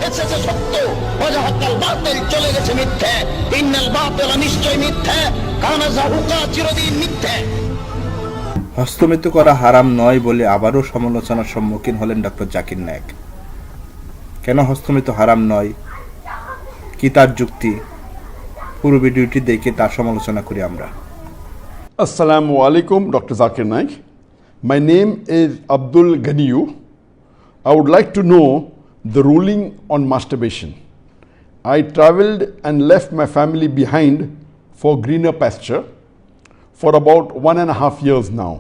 এসেছে সত্য, ওয়াজাহাকাল বাতিল চলে গেছে মিথ্যে। ইন্নাল বাতিল নিশ্চয় মিথ্যে, কানা যাহুকা চিরদিন মিথ্যে। হস্তমৃত্যু করা হারাম নয় বলে আবারও সমালোচনার সম্মুখীন হলেন ডক্টর জাকির নায়েক। কেন হস্তমৃত্যু হারাম নয়, কি তার যুক্তি? পুরো ভিডিওটি দেখে তার সমালোচনা করি আমরা। Assalamu alaikum, Dr. Zakir Naik. My name is Abdul Ganiyu. I would like to know the ruling on masturbation. I traveled and left my family behind for greener pasture for about 1.5 years now.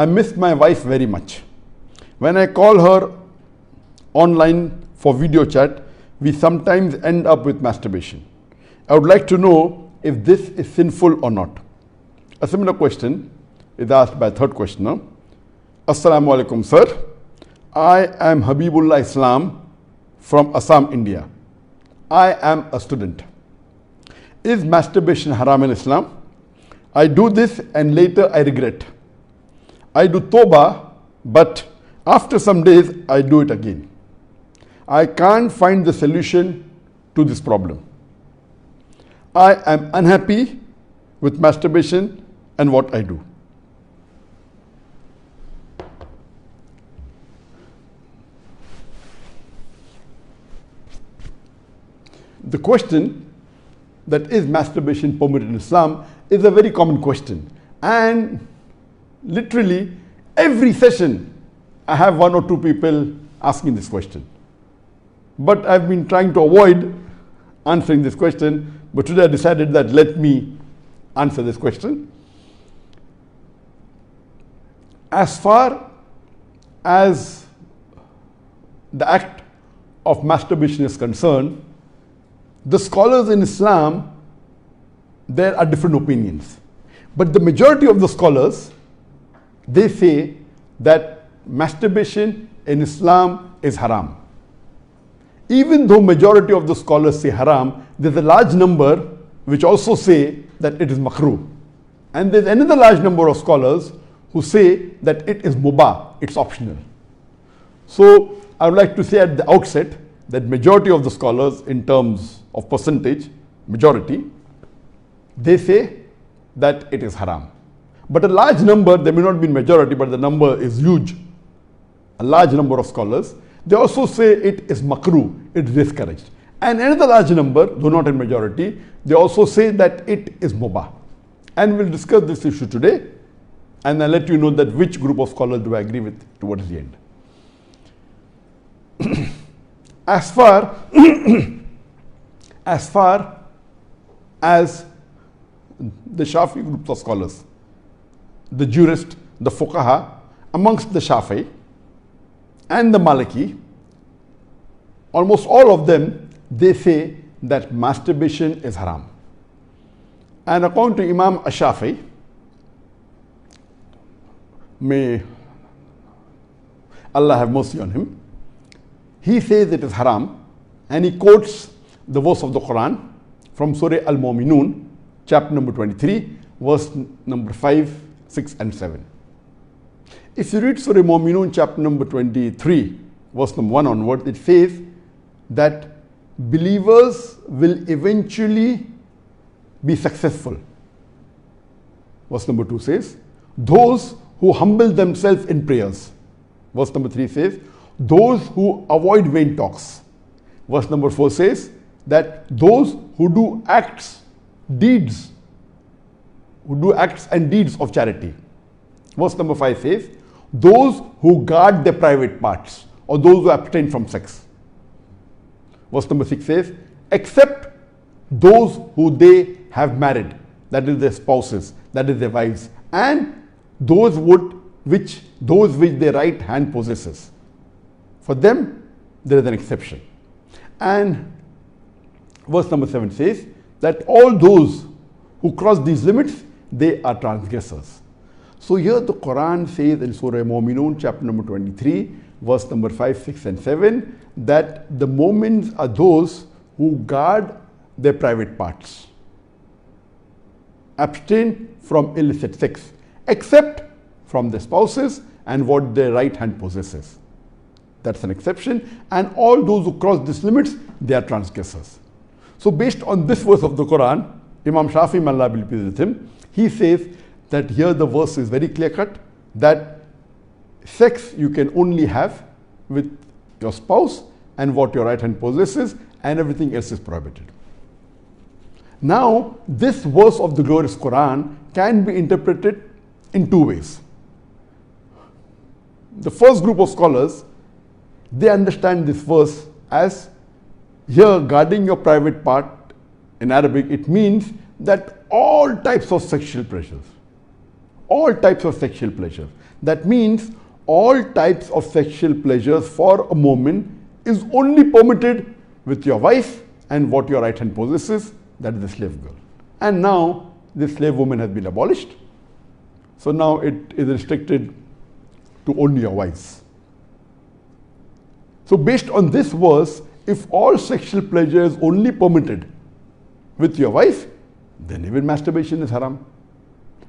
I miss my wife very much. When I call her online for video chat, we sometimes end up with masturbation. I would like to know if this is sinful or not. A similar question is asked by a third questioner. Assalamu alaikum, sir. I am Habibullah Islam from Assam, India. I am a student. Is masturbation haram in Islam? I do this and later I regret. I do tawbah, but after some days I do it again. I can't find the solution to this problem. I am unhappy with masturbation and what I do. The question that is masturbation permitted in Islam is a very common question, and literally every session I have one or two people asking this question. But I've been trying to avoid answering this question, but today I decided that let me answer this question. As far as the act of masturbation is concerned, the scholars in Islam, there are different opinions. But the majority of the scholars, they say that masturbation in Islam is haram. Even though majority of the scholars say haram, there's a large number which also say that it is makruh. And there's another large number of scholars who say that it is mubah, it's optional. So I would like to say at the outset that majority of the scholars, in terms of percentage, majority, they say that it is haram. But a large number, they may not be majority, but the number is huge. A large number of scholars, they also say it is makruh, it is discouraged. And another large number, though not in majority, they also say that it is mubah. And we'll discuss this issue today, and I'll let you know that which group of scholars do I agree with towards the end. As far as the Shafi groups of scholars, the jurists, the fuqaha, amongst the Shafi and the Maliki, almost all of them, they say that masturbation is haram. And according to Imam Ash-Shafi, may Allah have mercy on him, he says it is haram, and he quotes the verse of the Quran from Surah Al-Mu'minun, chapter number 23, verse number 5, 6 and 7. If you read Surah Al-Mu'minun, chapter number 23, verse number 1 onward, it says that believers will eventually be successful. Verse number 2 says, those who humble themselves in prayers. Verse number 3 says, those who avoid vain talks. Verse number 4 says that those who do acts and deeds of charity. Verse number 5 says, those who guard their private parts, or those who abstain from sex. Verse number 6 says, except those who they have married, that is their spouses, that is their wives, and those which their right hand possesses. For them, there is an exception. And verse number 7 says that all those who cross these limits, they are transgressors. So here the Quran says in Surah Mu'minun, chapter number 23, verse number 5, 6 and 7, that the mu'mins are those who guard their private parts, abstain from illicit sex, except from their spouses and what their right hand possesses. that's an exception, and all those who cross these limits, they are transgressors. So based on this verse of the Quran, Imam Shafi, may Allah be pleased with him, he says that here the verse is very clear cut, that sex you can only have with your spouse and what your right hand possesses, and everything else is prohibited. Now, this verse of the glorious Quran can be interpreted in two ways. The first group of scholars, they understand this verse as here guarding your private part. In Arabic, it means that all types of sexual pleasures, all types of sexual pleasures. That means all types of sexual pleasures for a moment is only permitted with your wife and what your right hand possesses, that is the slave girl. And now the slave woman has been abolished. So now it is restricted to only your wives. So based on this verse, if all sexual pleasure is only permitted with your wife, then even masturbation is haram.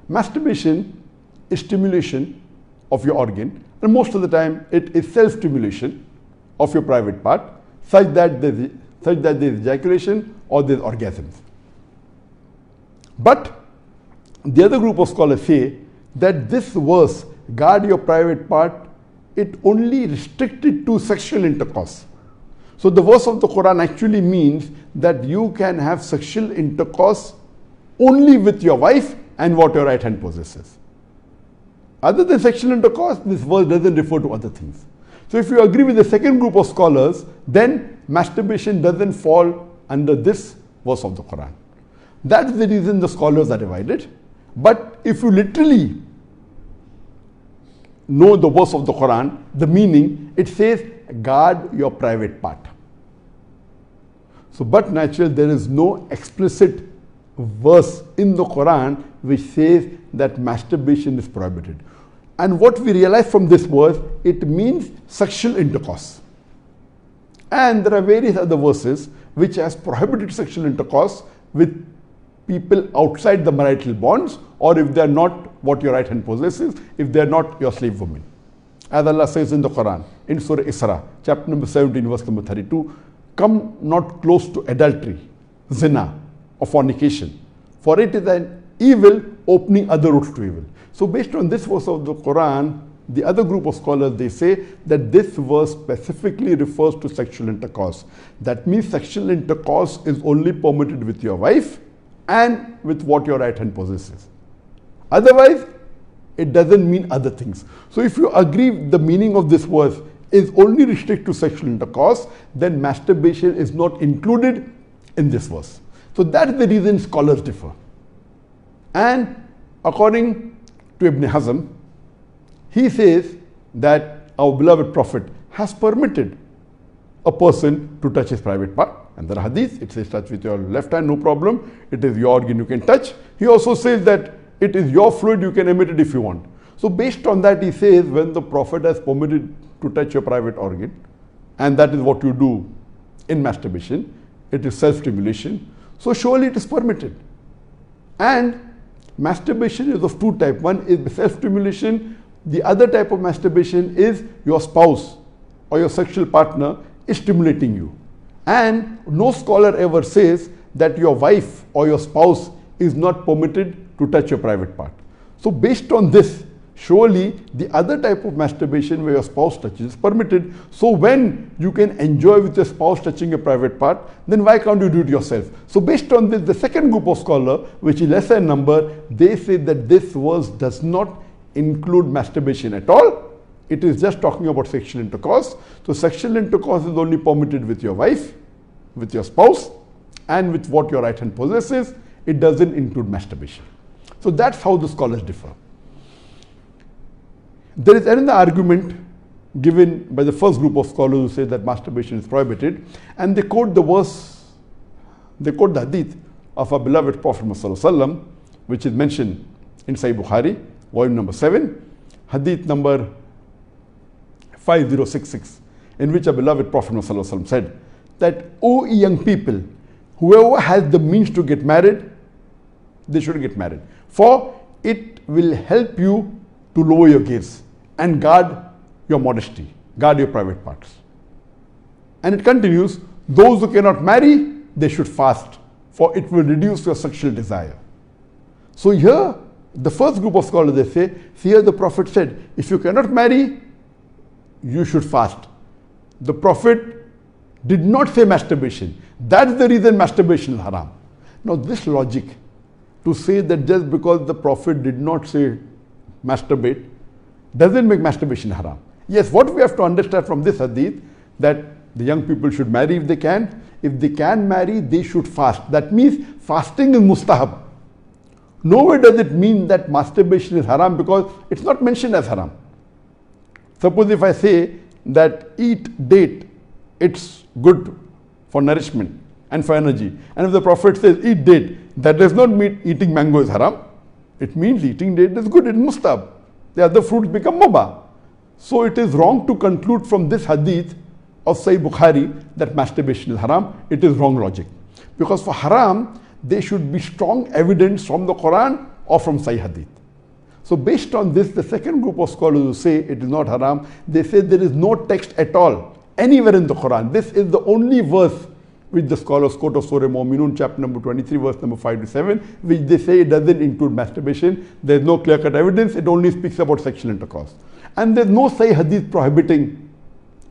Masturbation is stimulation of your organ, and most of the time it is self-stimulation of your private part, such that there is ejaculation or there is orgasms. But the other group of scholars say that this verse, guard your private part, it only restricted to sexual intercourse. So the verse of the Quran actually means that you can have sexual intercourse only with your wife and what your right hand possesses. Other than sexual intercourse, this verse doesn't refer to other things. So if you agree with the second group of scholars, then masturbation doesn't fall under this verse of the Quran. That's the reason the scholars are divided. But if you literally know the verse of the Quran, the meaning, it says guard your private part. So but naturally there is no explicit verse in the Quran which says that masturbation is prohibited. And what we realize from this verse, it means sexual intercourse. And there are various other verses which has prohibited sexual intercourse with people outside the marital bonds, or if they are not what your right hand possesses, if they are not your slave woman. As Allah says in the Quran, in Surah Isra, chapter number 17, verse number 32, come not close to adultery, zina, or fornication, for it is an evil opening other routes to evil. So based on this verse of the Quran, the other group of scholars, they say that this verse specifically refers to sexual intercourse. That means sexual intercourse is only permitted with your wife and with what your right hand possesses. Otherwise, it doesn't mean other things. So if you agree the meaning of this verse is only restricted to sexual intercourse, then masturbation is not included in this verse. So that is the reason scholars differ. And according to Ibn Hazm, he says that our beloved Prophet has permitted a person to touch his private part. And there are hadith, it says touch with your left hand, no problem. It is your organ, you can touch. He also says that it is your fluid, you can emit it if you want. So based on that, he says when the Prophet has permitted to touch your private organ, and that is what you do in masturbation, it is self-stimulation, so surely it is permitted. And masturbation is of two types. One is self-stimulation. The other type of masturbation is your spouse or your sexual partner is stimulating you. And no scholar ever says that your wife or your spouse is not permitted to touch your private part. So based on this, surely the other type of masturbation where your spouse touches is permitted. So when you can enjoy with your spouse touching your private part, then why can't you do it yourself? So based on this, the second group of scholars, which is lesser in number, they say that this verse does not include masturbation at all. It is just talking about sexual intercourse. So sexual intercourse is only permitted with your wife, with your spouse, and with what your right hand possesses. It doesn't include masturbation. So that's how the scholars differ. There is another argument given by the first group of scholars who say that masturbation is prohibited, and they quote the verse, they quote the hadith of our beloved Prophet ﷺ, which is mentioned in Sahih Bukhari, volume number 7, hadith number 5066, in which our beloved Prophet ﷺ said that, O young people, whoever has the means to get married, they should get married, for it will help you to lower your gaze and guard your modesty. guard your private parts. And it continues, those who cannot marry, they should fast, for it will reduce your sexual desire. So here, the first group of scholars, they say, here the Prophet said, if you cannot marry, you should fast. The Prophet did not say masturbation. That's the reason masturbation is haram. Now this logic, to say that just because the Prophet did not say masturbate, doesn't make masturbation haram. Yes, what we have to understand from this hadith, that the young people should marry if they can. If they can marry, they should fast. That means fasting is mustahab. Nowhere does it mean that masturbation is haram, because it's not mentioned as haram. Suppose if I say that eat date, it's good for nourishment and for energy. And if the Prophet says eat date, that does not mean eating mango is haram. It means eating date is good, it's mustahab. The other fruits become mubah. So it is wrong to conclude from this hadith of Sahih Bukhari that masturbation is haram. It is wrong logic. Because for haram, there should be strong evidence from the Quran or from Sahih Hadith. So based on this, the second group of scholars who say it is not haram, they say there is no text at all anywhere in the Quran. This is the only verse which the scholars quote of Surah Mu'minun, chapter number 23, verse number 5 to 7, which they say it doesn't include masturbation. There is no clear-cut evidence. It only speaks about sexual intercourse. And there is no Sahih Hadith prohibiting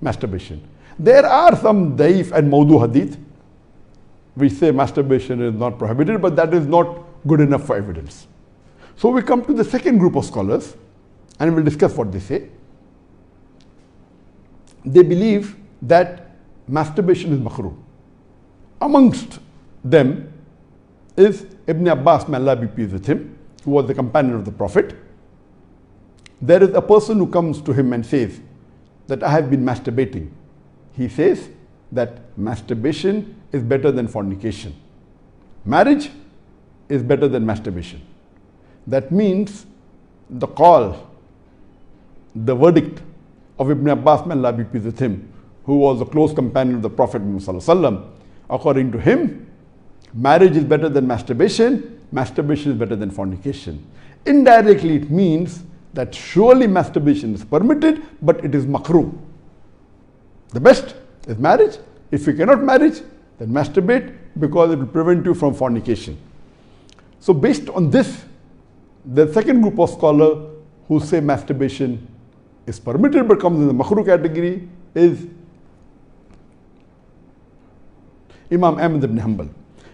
masturbation. There are some daif and mawdu hadith which say masturbation is not prohibited, but that is not good enough for evidence. So we come to the second group of scholars, and we'll discuss what they say. They believe that masturbation is makruh. Amongst them is Ibn Abbas, may Allah be pleased with him, who was the companion of the Prophet. There is a person who comes to him and says that I have been masturbating. He says that masturbation is better than fornication. Marriage is better than masturbation. That means the call, the verdict of Ibn Abbas, may Allah be pleased with him, who was a close companion of the Prophet Muhammad, according to him, marriage is better than masturbation, masturbation is better than fornication. Indirectly, it means that surely masturbation is permitted, but it is makruh. The best is marriage. If you cannot marriage, then masturbate, because it will prevent you from fornication. So based on this, the second group of scholars who say masturbation is permitted but comes in the makruh category is Imam Ahmad ibn Hanbal.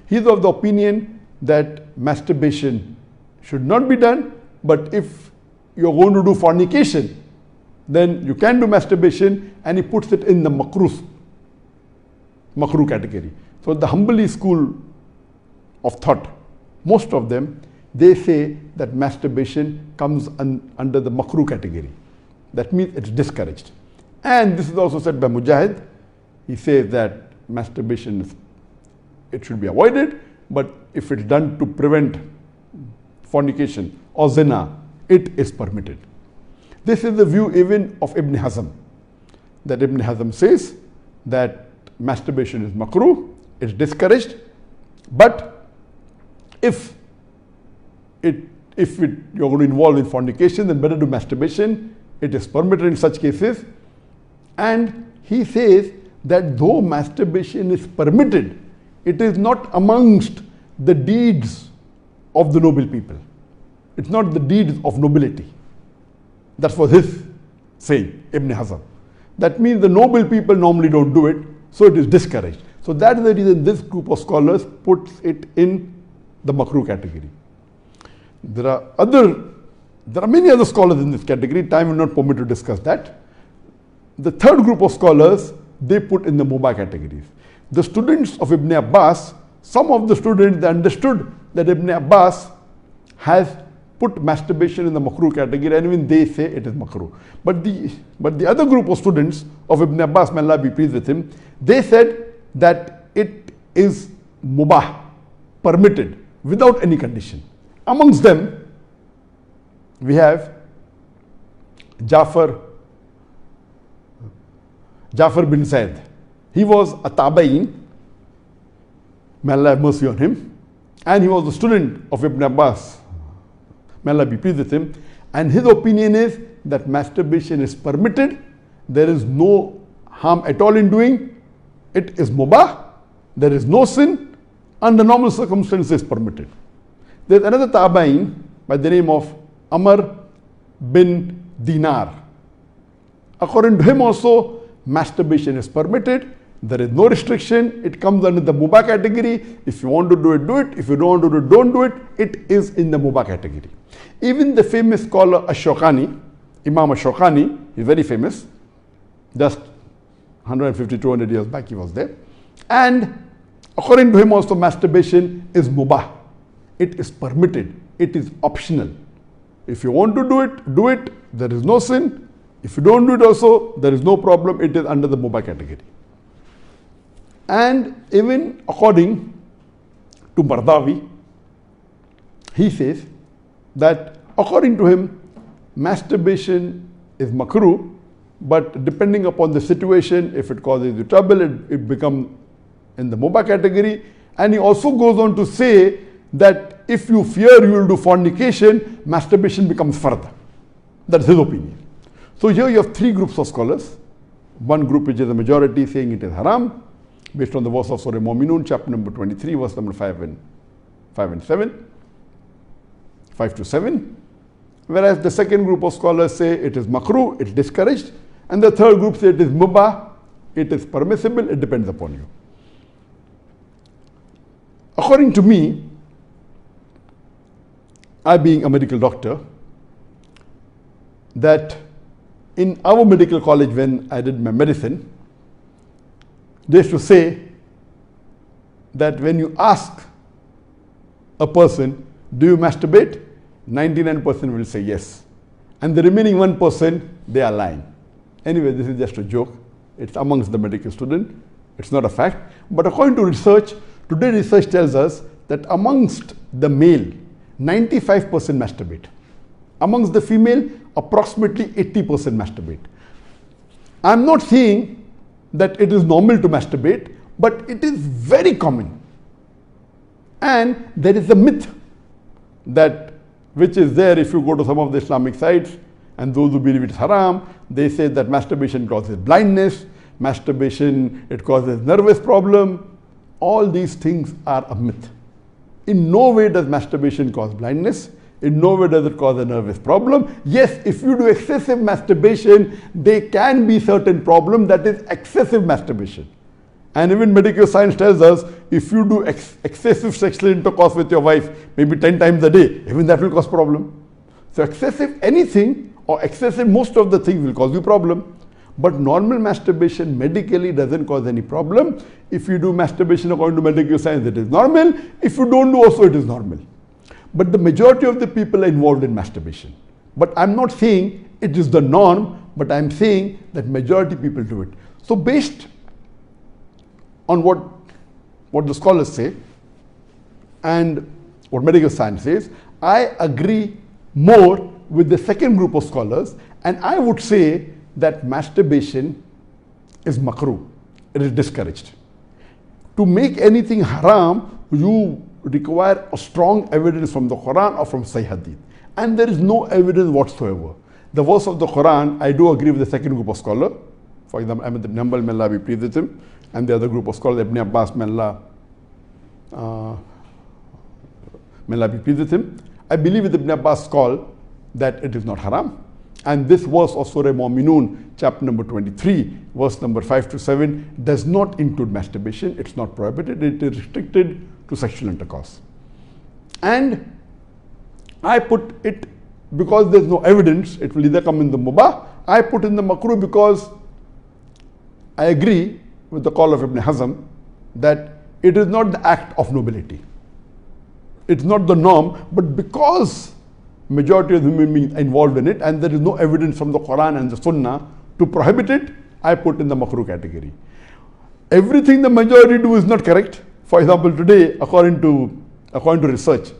He is of the opinion that masturbation should not be done, but if you are going to do fornication, then you can do masturbation, and he puts it in the makruh category. So the Hanbali school of thought, most of them, they say that masturbation comes under the makruh category. That means it's discouraged. And this is also said by Mujahid. He says that masturbation it should be avoided, but if it's done to prevent fornication or zina, it is permitted. This is the view even of Ibn Hazm, that Ibn Hazm says that masturbation is makruh, it's discouraged, but if you're going to involve in fornication, then better do masturbation. It is permitted in such cases. And he says that though masturbation is permitted, it is not amongst the deeds of the noble people. It's not the deeds of nobility. That was his saying, Ibn Hazm. That means the noble people normally don't do it, so it is discouraged. So that is the reason this group of scholars puts it in the makruh category. There are many other scholars in this category. Time will not permit to discuss that. The third group of scholars, they put in the mubah categories. The students of Ibn Abbas, some of the students, they understood that Ibn Abbas has put masturbation in the makruh category, and even they say it is makruh. But the other group of students of Ibn Abbas, may Allah be pleased with him, they said that it is mubah, permitted, without any condition. Amongst them, we have Jafar bin Zayd. He was a tabain, may Allah have mercy on him, and he was a student of Ibn Abbas, may Allah be pleased with him, and his opinion is that masturbation is permitted, there is no harm at all in doing, it is mubah, there is no sin, under normal circumstances permitted. There is another tabain by the name of Amr bin Dinar. According to him also, masturbation is permitted. There is no restriction. It comes under the mubah category. If you want to do it, do it. If you don't want to do it, don't do it. It is in the mubah category. Even the famous scholar Ash-Shawkani, Imam Ash-Shawkani, is very famous. Just 150, 200 years back he was there. And according to him also, masturbation is mubah. It is permitted. It is optional. If you want to do it, do it. There is no sin. If you don't do it also, there is no problem. It is under the mubah category. And even according to Mardawi, he says that according to him, masturbation is makruh, but depending upon the situation, if it causes you trouble, it becomes in the mubah category. And he also goes on to say that if you fear you will do fornication, masturbation becomes fard. That's his opinion. So here you have three groups of scholars. One group which is a majority saying it is haram, based on the verse of Surah Mu'minun, chapter number 23, verse number 5 and 7, 5 to 7. Whereas the second group of scholars say it is makruh, it is discouraged. And the third group say it is mubah, it is permissible, it depends upon you. According to me, I being a medical doctor, that in our medical college when I did my medicine, they used to say that when you ask a person, do you masturbate? 99% will say yes. And the remaining 1%, they are lying. Anyway, this is just a joke. It's amongst the medical student. It's not a fact. But according to research, today research tells us that amongst the male, 95% masturbate. Amongst the female, approximately 80% masturbate. I'm not saying that it is normal to masturbate, but it is very common. And there is a myth that which is there if you go to some of the Islamic sites, and those who believe it's haram, they say that masturbation causes blindness, masturbation, it causes nervous problem. All these things are a myth. In no way does masturbation cause blindness. In no way does it cause a nervous problem. Yes, if you do excessive masturbation, there can be certain problem, that is excessive masturbation. And even medical science tells us, if you do excessive sexual intercourse with your wife, maybe 10 times a day, even that will cause problem. So excessive anything or excessive most of the things will cause you problem. But normal masturbation medically doesn't cause any problem. If you do masturbation according to medical science, it is normal. If you don't do also, it is normal. But the majority of the people are involved in masturbation. But I'm not saying it is the norm, but I'm saying that majority people do it. So based on what the scholars say and what medical science says, I agree more with the second group of scholars, and I would say that masturbation is makruh. It is discouraged. To make anything haram, you require a strong evidence from the Quran or from Sahih Hadith. And there is no evidence whatsoever. The verse of the Quran, I do agree with the second group of scholars. For example, Ahmad ibn Hanbal, may Allah be pleased with him, and the other group of scholars, Ibn Abbas, may Allah be pleased with him. I believe with Ibn Abbas' call that it is not haram. And this verse of Surah Mu'minun, chapter number 23, verse number 5 to 7, does not include masturbation. It's not prohibited. It is restricted to sexual intercourse. And I put it, because there's no evidence, it will either come in the mubah. I put in the makruh because I agree with the call of Ibn Hazm that it is not the act of nobility. It's not the norm, but because majority of human beings are involved in it and there is no evidence from the Quran and the Sunnah to prohibit it, I put in the makruh category. Everything the majority do is not correct. For example, today, according to research,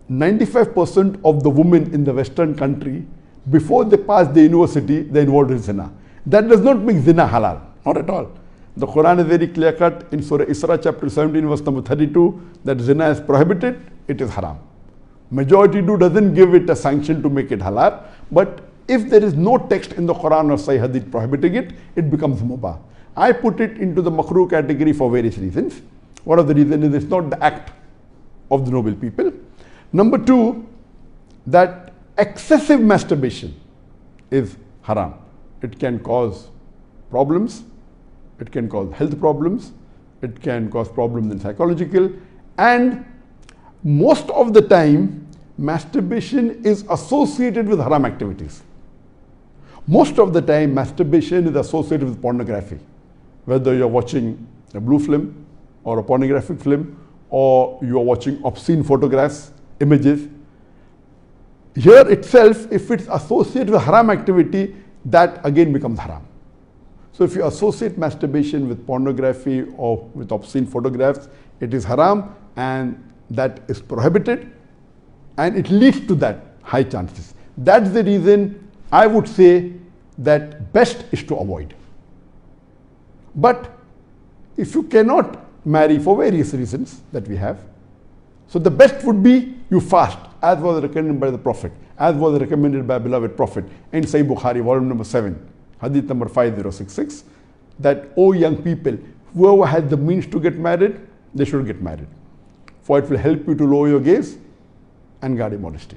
95% of the women in the Western country, before they pass the university, they're involved in zina. That does not make zina halal, not at all. The Quran is very clear cut in Surah Isra chapter 17 verse number 32 that zina is prohibited, it is haram. Majority do doesn't give it a sanction to make it halal, but if there is no text in the Quran or Sahih Hadith prohibiting it, it becomes mubah. I put it into the makruh category for various reasons. One of the reasons is it's not the act of the noble people. Number two, that excessive masturbation is haram. It can cause problems, it can cause health problems, it can cause problems in psychological, and most of the time masturbation is associated with haram activities. Most of the time masturbation is associated with pornography, whether you're watching a blue film or a pornographic film, or you are watching obscene photographs, images. Here itself, if it's associated with haram activity, that again becomes haram. So if you associate masturbation with pornography or with obscene photographs, it is haram, and that is prohibited, and it leads to that high chances. That's the reason I would say that best is to avoid. But if you cannot marry for various reasons that we have, so the best would be you fast, as was recommended by the Prophet, as was recommended by beloved Prophet in Sahih Bukhari, volume number 7, hadith number 5066, that, O young people, whoever has the means to get married, they should get married, for it will help you to lower your gaze and guard your modesty.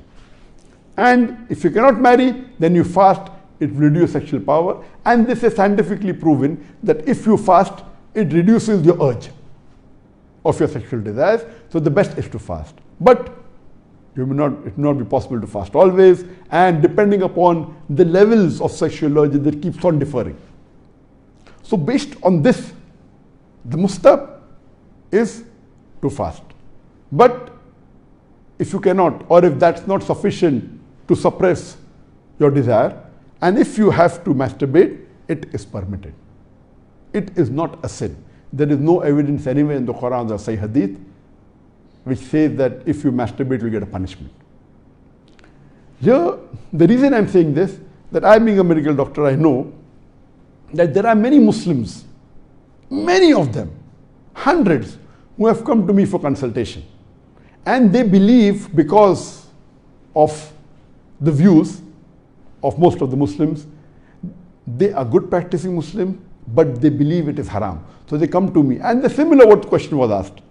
And if you cannot marry, then you fast, it will reduce sexual power, and this is scientifically proven that if you fast, it reduces your urge of your sexual desires. So the best is to fast. But it will not be possible to fast always, and depending upon the levels of sexual urge, that keeps on differing. So based on this, the mustahab is to fast. But if you cannot, or if that's not sufficient to suppress your desire, and if you have to masturbate, it is permitted. It is not a sin. There is no evidence anywhere in the Quran or Sahih Hadith which says that if you masturbate, you get a punishment. Here, the reason I'm saying this, that I being a medical doctor, I know that there are many Muslims, many of them, hundreds, who have come to me for consultation. And they believe, because of the views of most of the Muslims, they are good practicing Muslim, but they believe it is haram. So they come to me, and the similar what question was asked,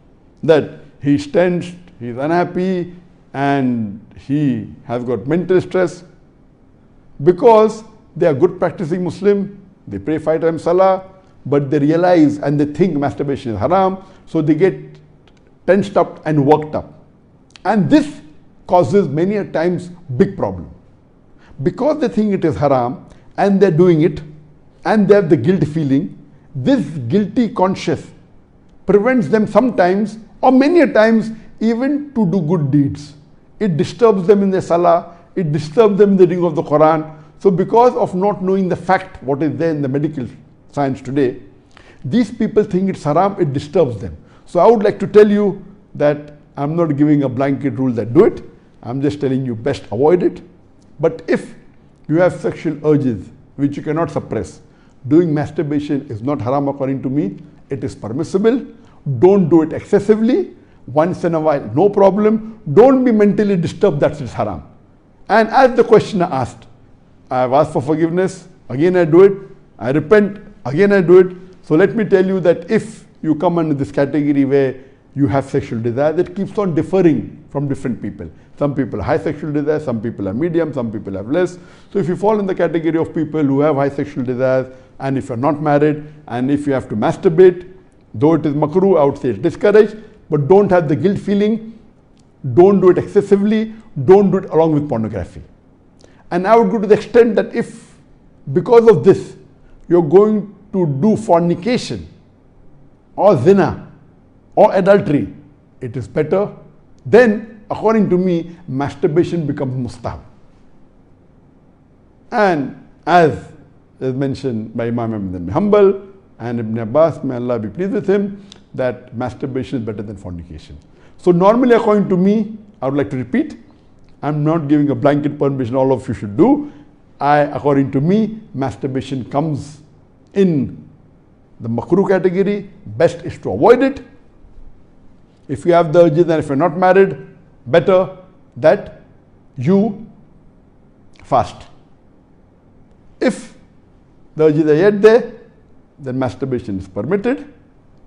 that he's tensed, he's unhappy, and he has got mental stress. Because they are good practicing Muslim, they pray 5 times Salah, but they realize and they think masturbation is haram, so they get tensed up and worked up. And this causes many a times big problem. Because they think it is haram and they're doing it and they have the guilt feeling, this guilty conscience prevents them sometimes or many a times even to do good deeds. It disturbs them in their salah, it disturbs them in the reading of the Quran. So because of not knowing the fact, what is there in the medical science today, these people think it's haram, it disturbs them. So I would like to tell you that I'm not giving a blanket rule that do it. I'm just telling you best avoid it. But if you have sexual urges which you cannot suppress, doing masturbation is not haram according to me. It is permissible. Don't do it excessively. Once in a while, no problem. Don't be mentally disturbed that it's haram. And as the questioner asked, I have asked for forgiveness. Again I do it. I repent. Again I do it. So let me tell you that if you come under this category where you have sexual desire, that keeps on differing from different people. Some people have high sexual desire, some people are medium, some people have less. So if you fall in the category of people who have high sexual desires, and if you're not married, and if you have to masturbate, though it is makruh, I would say it's discouraged, but don't have the guilt feeling, don't do it excessively, don't do it along with pornography. And I would go to the extent that if, because of this, you're going to do fornication, or zina, or adultery, it is better. Then, according to me, masturbation becomes mustahab. And as is mentioned by Imam Ahmad bin Hanbal and Ibn Abbas, may Allah be pleased with him, that masturbation is better than fornication. So normally, according to me, I would like to repeat, I'm not giving a blanket permission all of you should do. According to me, masturbation comes in the makruh category. Best is to avoid it. If you have the urges and if you're not married, better that you fast. If the urges are yet there, then masturbation is permitted.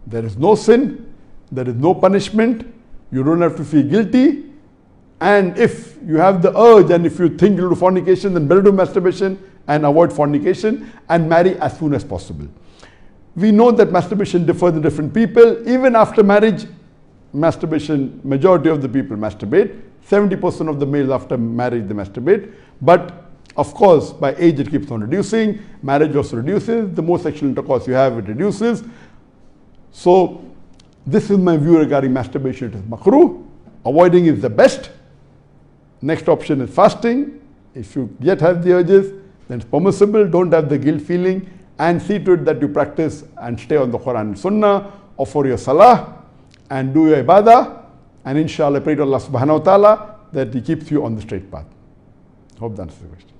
There is no sin, there is no punishment, you don't have to feel guilty. And if you have the urge and if you think you'll do fornication, then better do masturbation and avoid fornication and marry as soon as possible. We know that masturbation differs in different people. Even after marriage, masturbation, majority of the people masturbate. 70% of the males after marriage they masturbate. But of course, by age it keeps on reducing. Marriage also reduces. The more sexual intercourse you have, it reduces. So this is my view regarding masturbation. It is makruh. Avoiding is the best. Next option is fasting. If you yet have the urges, then it's permissible. Don't have the guilt feeling, and see to it that you practice and stay on the Quran and Sunnah, offer your salah and do your ibadah, and inshallah pray to Allah subhanahu wa ta'ala that He keeps you on the straight path. Hope that answers the question.